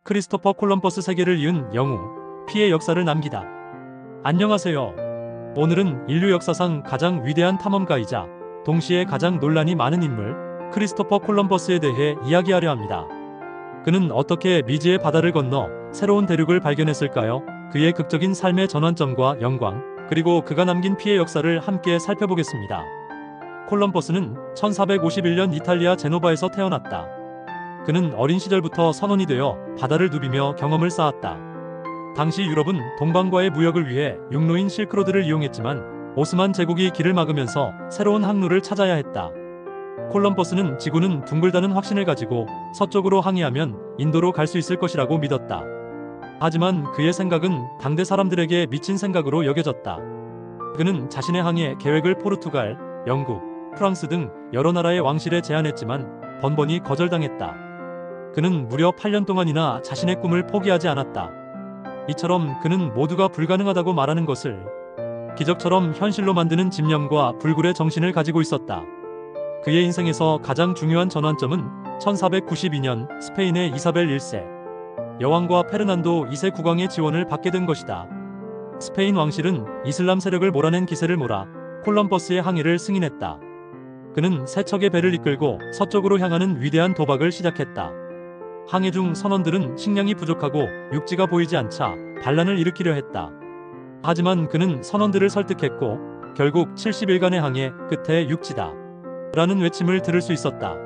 크리스토퍼 콜럼버스 세계를 이은 영웅, 피의 역사를 남기다. 안녕하세요. 오늘은 인류 역사상 가장 위대한 탐험가이자 동시에 가장 논란이 많은 인물, 크리스토퍼 콜럼버스에 대해 이야기하려 합니다. 그는 어떻게 미지의 바다를 건너 새로운 대륙을 발견했을까요? 그의 극적인 삶의 전환점과 영광, 그리고 그가 남긴 피의 역사를 함께 살펴보겠습니다. 콜럼버스는 1451년 이탈리아 제노바에서 태어났다. 그는 어린 시절부터 선원이 되어 바다를 누비며 경험을 쌓았다. 당시 유럽은 동방과의 무역을 위해 육로인 실크로드를 이용했지만 오스만 제국이 길을 막으면서 새로운 항로를 찾아야 했다. 콜럼버스는 지구는 둥글다는 확신을 가지고 서쪽으로 항해하면 인도로 갈 수 있을 것이라고 믿었다. 하지만 그의 생각은 당대 사람들에게 미친 생각으로 여겨졌다. 그는 자신의 항해 계획을 포르투갈, 영국, 프랑스 등 여러 나라의 왕실에 제안했지만 번번이 거절당했다. 그는 무려 8년 동안이나 자신의 꿈을 포기하지 않았다. 이처럼 그는 모두가 불가능하다고 말하는 것을 기적처럼 현실로 만드는 집념과 불굴의 정신을 가지고 있었다. 그의 인생에서 가장 중요한 전환점은 1492년 스페인의 이사벨 1세 여왕과 페르난도 2세 국왕의 지원을 받게 된 것이다. 스페인 왕실은 이슬람 세력을 몰아낸 기세를 몰아 콜럼버스의 항해를 승인했다. 그는 세 척의 배를 이끌고 서쪽으로 향하는 위대한 도박을 시작했다. 항해 중 선원들은 식량이 부족하고 육지가 보이지 않자 반란을 일으키려 했다. 하지만 그는 선원들을 설득했고 결국 70일간의 항해 끝에 육지다 라는 외침을 들을 수 있었다.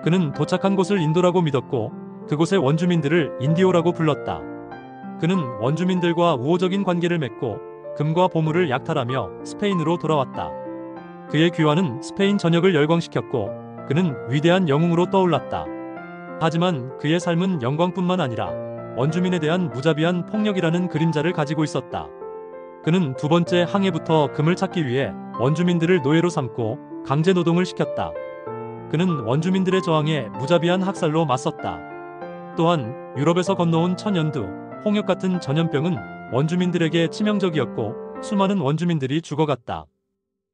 그는 도착한 곳을 인도라고 믿었고 그곳의 원주민들을 인디오라고 불렀다. 그는 원주민들과 우호적인 관계를 맺고 금과 보물을 약탈하며 스페인으로 돌아왔다. 그의 귀환은 스페인 전역을 열광시켰고 그는 위대한 영웅으로 떠올랐다. 하지만 그의 삶은 영광뿐만 아니라 원주민에 대한 무자비한 폭력이라는 그림자를 가지고 있었다. 그는 두 번째 항해부터 금을 찾기 위해 원주민들을 노예로 삼고 강제 노동을 시켰다. 그는 원주민들의 저항에 무자비한 학살로 맞섰다. 또한 유럽에서 건너온 천연두, 홍역 같은 전염병은 원주민들에게 치명적이었고 수많은 원주민들이 죽어갔다.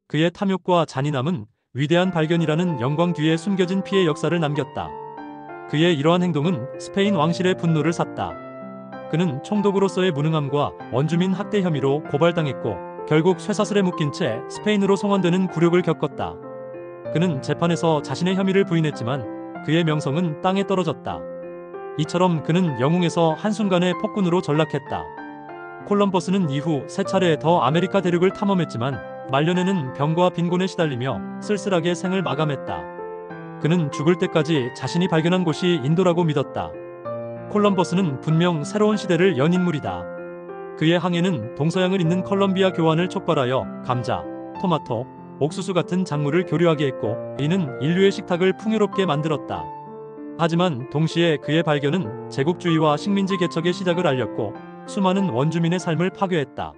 그의 탐욕과 잔인함은 위대한 발견이라는 영광 뒤에 숨겨진 피의 역사를 남겼다. 그의 이러한 행동은 스페인 왕실의 분노를 샀다. 그는 총독으로서의 무능함과 원주민 학대 혐의로 고발당했고 결국 쇠사슬에 묶인 채 스페인으로 송환되는 굴욕을 겪었다. 그는 재판에서 자신의 혐의를 부인했지만 그의 명성은 땅에 떨어졌다. 이처럼 그는 영웅에서 한순간에 폭군으로 전락했다. 콜럼버스는 이후 세 차례 더 아메리카 대륙을 탐험했지만 말년에는 병과 빈곤에 시달리며 쓸쓸하게 생을 마감했다. 그는 죽을 때까지 자신이 발견한 곳이 인도라고 믿었다. 콜럼버스는 분명 새로운 시대를 연 인물이다. 그의 항해는 동서양을 잇는 컬럼비아 교환을 촉발하여 감자, 토마토, 옥수수 같은 작물을 교류하게 했고 이는 인류의 식탁을 풍요롭게 만들었다. 하지만 동시에 그의 발견은 제국주의와 식민지 개척의 시작을 알렸고 수많은 원주민의 삶을 파괴했다.